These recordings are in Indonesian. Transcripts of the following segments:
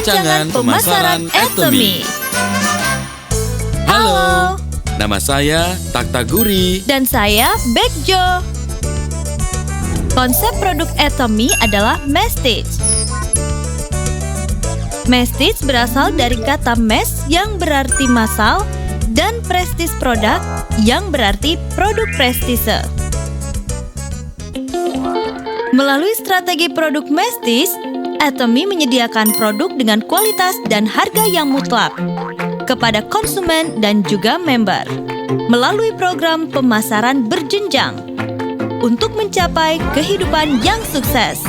Rancangan Pemasaran Atomy. Halo, Nama saya Taktaguri. dan saya Bekjo. Konsep produk Atomy adalah message. Message berasal dari kata mass yang berarti massal dan prestige produk yang berarti produk prestise. Melalui strategi produk message, Atomy menyediakan produk dengan kualitas dan harga yang mutlak kepada konsumen dan juga member melalui program pemasaran berjenjang untuk mencapai kehidupan yang sukses.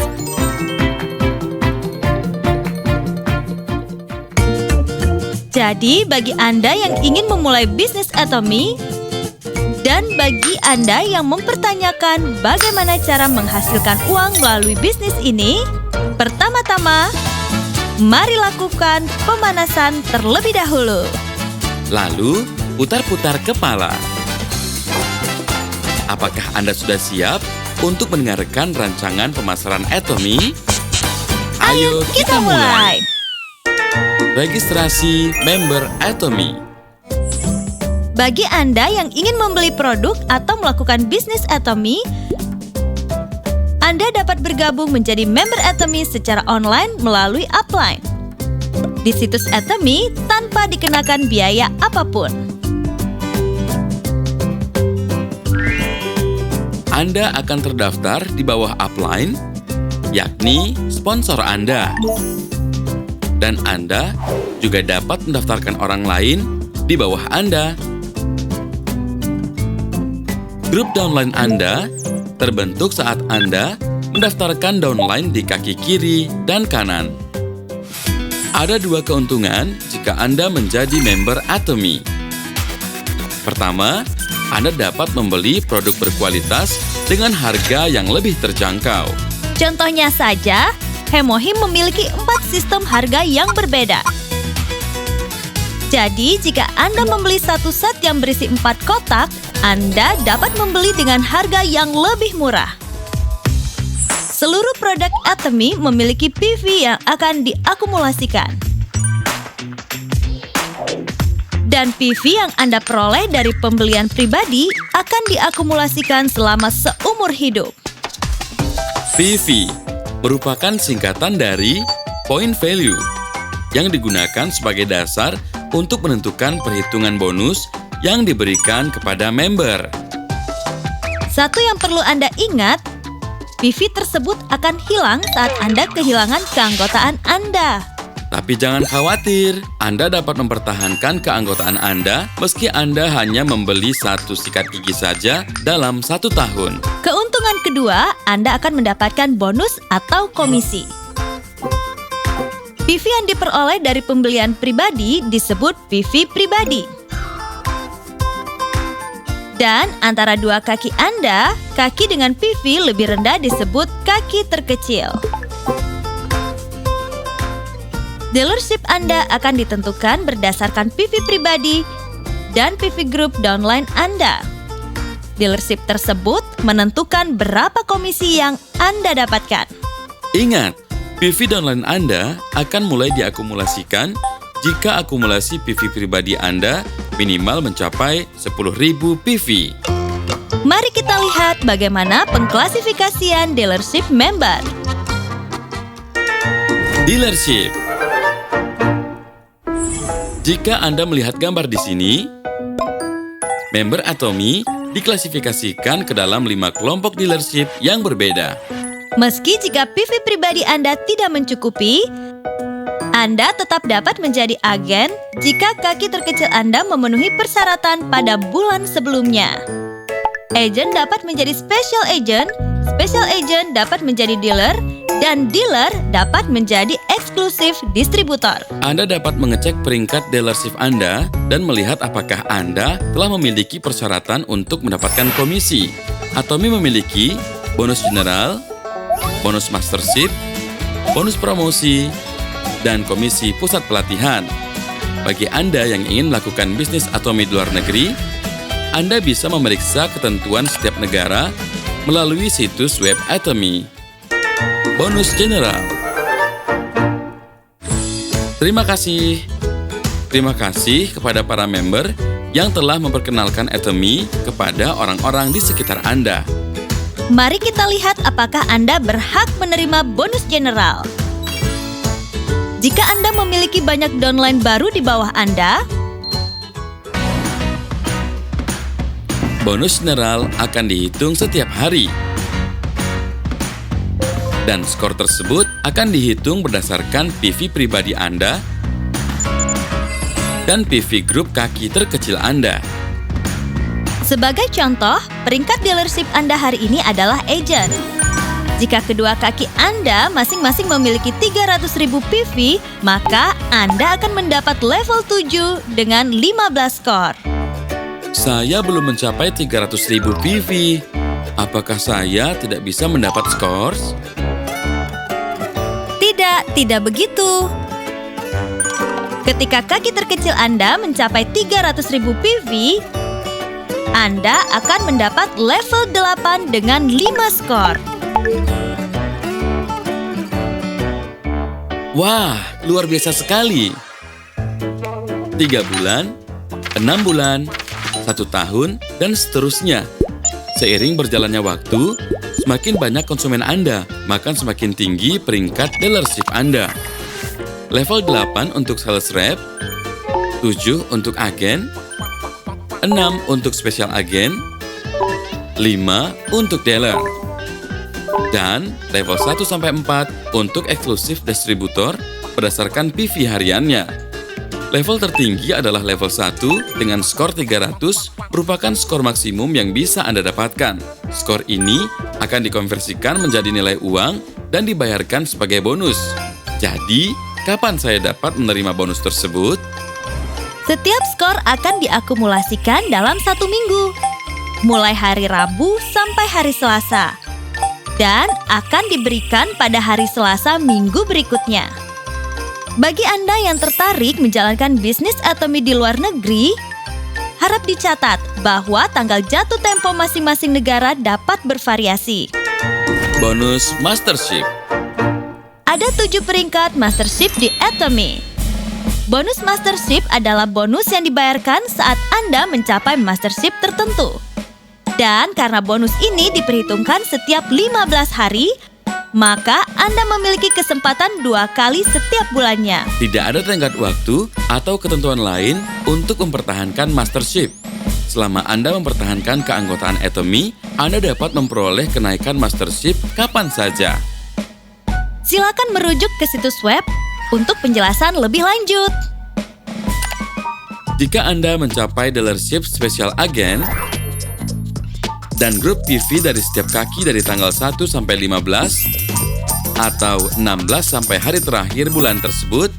Jadi, bagi Anda yang ingin memulai bisnis Atomy dan bagi Anda yang mempertanyakan bagaimana cara menghasilkan uang melalui bisnis ini, pertama-tama, mari lakukan pemanasan terlebih dahulu. Lalu, putar-putar kepala. Apakah Anda sudah siap untuk mendengarkan rancangan pemasaran Atomy? Ayo kita mulai! Registrasi member Atomy. Bagi Anda yang ingin membeli produk atau melakukan bisnis Atomy, Anda dapat bergabung menjadi member Atomy secara online melalui upline di situs Atomy tanpa dikenakan biaya apapun. Anda akan terdaftar di bawah upline, yakni sponsor Anda. Dan Anda juga dapat mendaftarkan orang lain di bawah Anda. Grup downline Anda terbentuk saat Anda mendaftarkan downline di kaki kiri dan kanan. Ada dua keuntungan jika Anda menjadi member Atomy. Pertama, Anda dapat membeli produk berkualitas dengan harga yang lebih terjangkau. Contohnya saja, Hemohim memiliki 4 sistem harga yang berbeda. Jadi, jika Anda membeli satu set yang berisi 4 kotak, Anda dapat membeli dengan harga yang lebih murah. Seluruh produk Atomy memiliki PV yang akan diakumulasikan. Dan PV yang Anda peroleh dari pembelian pribadi akan diakumulasikan selama seumur hidup. PV merupakan singkatan dari point value yang digunakan sebagai dasar untuk menentukan perhitungan bonus yang diberikan kepada member. Satu yang perlu Anda ingat, PV tersebut akan hilang saat Anda kehilangan keanggotaan Anda. Tapi jangan khawatir, Anda dapat mempertahankan keanggotaan Anda meski Anda hanya membeli satu sikat gigi saja dalam 1 tahun. Keuntungan kedua, Anda akan mendapatkan bonus atau komisi. PV yang diperoleh dari pembelian pribadi disebut PV pribadi. Dan antara dua kaki Anda, kaki dengan PV lebih rendah disebut kaki terkecil. Dealership Anda akan ditentukan berdasarkan PV pribadi dan PV Group downline Anda. Dealership tersebut menentukan berapa komisi yang Anda dapatkan. Ingat, PV downline Anda akan mulai diakumulasikan jika akumulasi PV pribadi Anda minimal mencapai 10.000 PV. Mari kita lihat bagaimana pengklasifikasian dealership member. Dealership. Jika Anda melihat gambar di sini, member Atomy diklasifikasikan ke dalam 5 kelompok dealership yang berbeda. Meski jika PV pribadi Anda tidak mencukupi, Anda tetap dapat menjadi agen jika kaki terkecil Anda memenuhi persyaratan pada bulan sebelumnya. Agent dapat menjadi special agent dapat menjadi dealer, dan dealer dapat menjadi eksklusif distributor. Anda dapat mengecek peringkat dealership Anda dan melihat apakah Anda telah memiliki persyaratan untuk mendapatkan komisi. Atomy memiliki bonus general, bonus mastership, bonus promosi, dan komisi pusat pelatihan. Bagi Anda yang ingin melakukan bisnis Atomy di luar negeri, Anda bisa memeriksa ketentuan setiap negara melalui situs web Atomy. Bonus general. Terima kasih. Terima kasih kepada para member yang telah memperkenalkan Atomy kepada orang-orang di sekitar Anda. Mari kita lihat apakah Anda berhak menerima bonus general. Jika Anda memiliki banyak downline baru di bawah Anda, bonus general akan dihitung setiap hari. Dan skor tersebut akan dihitung berdasarkan PV pribadi Anda dan PV grup kaki terkecil Anda. sebagai contoh, peringkat dealership Anda hari ini adalah agent. Jika kedua kaki Anda masing-masing memiliki 300.000 PV, maka Anda akan mendapat level 7 dengan 15 skor. Saya belum mencapai 300.000 PV. Apakah saya tidak bisa mendapat skors? Tidak begitu. Ketika kaki terkecil Anda mencapai 300.000 PV, Anda akan mendapat level 8 dengan 5 skor. Wah, luar biasa sekali. 3 bulan, 6 bulan, 1 tahun, dan seterusnya. Seiring berjalannya waktu, semakin banyak konsumen Anda, maka semakin tinggi peringkat dealership Anda. Level 8 untuk sales rep, 7 untuk agen, 6 untuk special agen, 5 untuk dealer, dan level 1-4 untuk eksklusif distributor berdasarkan PV hariannya. Level tertinggi adalah level 1 dengan skor 300 merupakan skor maksimum yang bisa Anda dapatkan. Skor ini akan dikonversikan menjadi nilai uang dan dibayarkan sebagai bonus. Jadi, kapan saya dapat menerima bonus tersebut? Setiap skor akan diakumulasikan dalam 1 minggu, mulai hari Rabu sampai hari Selasa, dan akan diberikan pada hari Selasa minggu berikutnya. Bagi Anda yang tertarik menjalankan bisnis Atomy di luar negeri, harap dicatat bahwa tanggal jatuh tempo masing-masing negara dapat bervariasi. Bonus Mastership. Ada 7 peringkat Mastership di Atomy. Bonus Mastership adalah bonus yang dibayarkan saat Anda mencapai Mastership tertentu. Dan karena bonus ini diperhitungkan setiap 15 hari, maka Anda memiliki kesempatan 2 kali setiap bulannya. Tidak ada tenggat waktu atau ketentuan lain untuk mempertahankan Mastership. Selama Anda mempertahankan keanggotaan Atomy, Anda dapat memperoleh kenaikan Mastership kapan saja. Silakan merujuk ke situs web untuk penjelasan lebih lanjut. Jika Anda mencapai dealership special agent dan grup PV dari setiap kaki dari tanggal 1 sampai 15 atau 16 sampai hari terakhir bulan tersebut,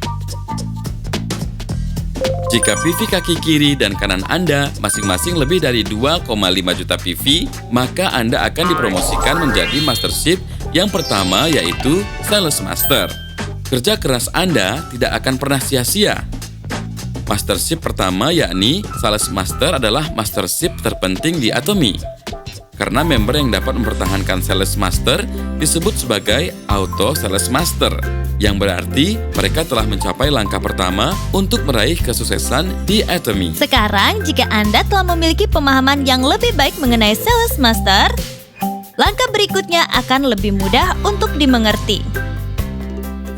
jika PV kaki kiri dan kanan Anda masing-masing lebih dari 2,5 juta PV, maka Anda akan dipromosikan menjadi Mastership yang pertama, yaitu Sales Master. Kerja keras Anda tidak akan pernah sia-sia. Mastership pertama, yakni Sales Master, adalah Mastership terpenting di Atomy. Karena member yang dapat mempertahankan Sales Master disebut sebagai Auto Sales Master, yang berarti mereka telah mencapai langkah pertama untuk meraih kesuksesan di Atomy. Sekarang, jika Anda telah memiliki pemahaman yang lebih baik mengenai Sales Master, langkah berikutnya akan lebih mudah untuk dimengerti.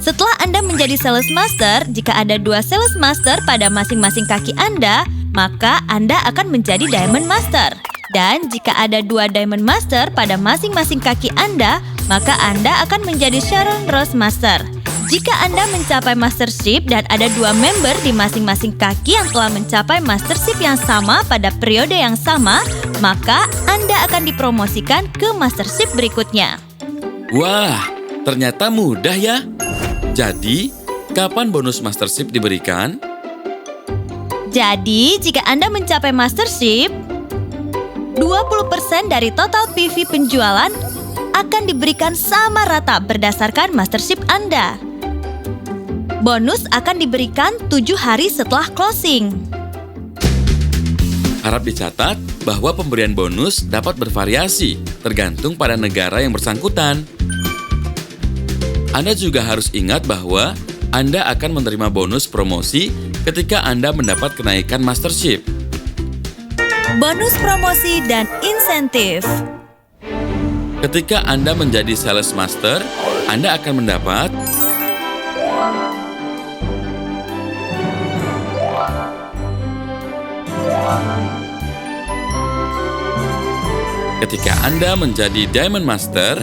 Setelah Anda menjadi Sales Master, jika ada 2 Sales Master pada masing-masing kaki Anda, maka Anda akan menjadi Diamond Master. Dan jika ada 2 Diamond Master pada masing-masing kaki Anda, maka Anda akan menjadi Sharon Rose Master. Jika Anda mencapai Mastership dan ada 2 member di masing-masing kaki yang telah mencapai Mastership yang sama pada periode yang sama, maka Anda akan dipromosikan ke Mastership berikutnya. Wah, ternyata mudah ya. Jadi, kapan bonus Mastership diberikan? Jadi, jika Anda mencapai Mastership, 20% dari total PV penjualan akan diberikan sama rata berdasarkan Mastership Anda. Bonus akan diberikan 7 hari setelah closing. Harap dicatat bahwa pemberian bonus dapat bervariasi tergantung pada negara yang bersangkutan. Anda juga harus ingat bahwa Anda akan menerima bonus promosi ketika Anda mendapat kenaikan mastership. Bonus promosi dan insentif. Ketika Anda menjadi sales master, Anda akan mendapat ketika Anda menjadi diamond master,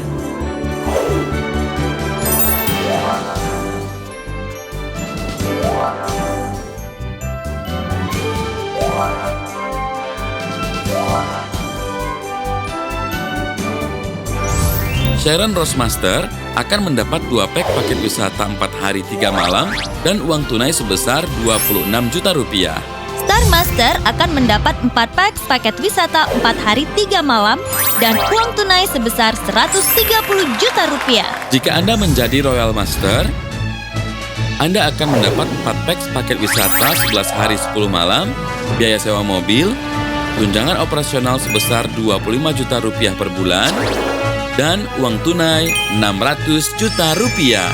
Sharon Rossmaster akan mendapat 2 pack paket wisata 4 hari 3 malam dan uang tunai sebesar 26 juta rupiah. Star Master akan mendapat 4 pack paket wisata 4 hari 3 malam dan uang tunai sebesar 130 juta rupiah. Jika Anda menjadi Royal Master, Anda akan mendapat 4 pack paket wisata 11 hari 10 malam, biaya sewa mobil, tunjangan operasional sebesar 25 juta rupiah per bulan, dan uang tunai 600 juta rupiah.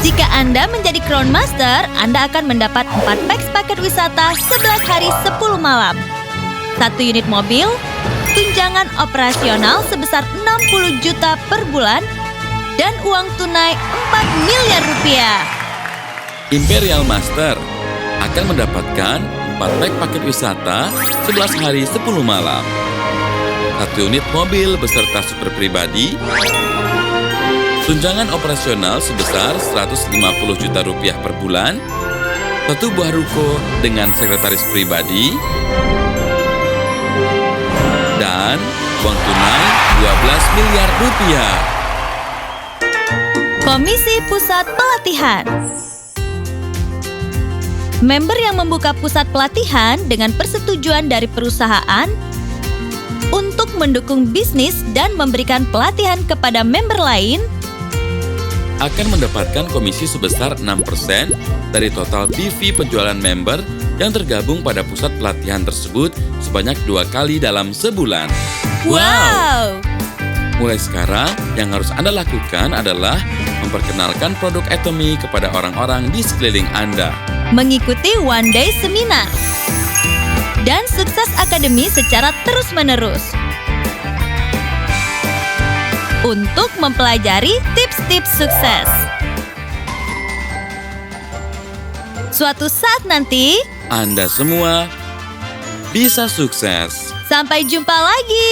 Jika Anda menjadi Crown Master, Anda akan mendapat 4 pack paket wisata 11 hari 10 malam, 1 unit mobil, tunjangan operasional sebesar 60 juta per bulan, dan uang tunai 4 miliar rupiah. Imperial Master akan mendapatkan 4 pack paket wisata 11 hari 10 malam, 1 unit mobil beserta super pribadi, tunjangan operasional sebesar 150 juta rupiah per bulan, 1 buah ruko dengan sekretaris pribadi, dan uang tunai 12 miliar rupiah. Komisi Pusat Pelatihan. Member yang membuka pusat pelatihan dengan persetujuan dari perusahaan untuk mendukung bisnis dan memberikan pelatihan kepada member lain akan mendapatkan komisi sebesar 6% dari total PV penjualan member yang tergabung pada pusat pelatihan tersebut sebanyak 2 kali dalam sebulan. Wow! Mulai sekarang, yang harus Anda lakukan adalah memperkenalkan produk Atomy kepada orang-orang di sekeliling Anda. Mengikuti One Day Seminar dan Sukses Academy secara terus-menerus untuk mempelajari tips-tips sukses. Suatu saat nanti, Anda semua bisa sukses. sampai jumpa lagi.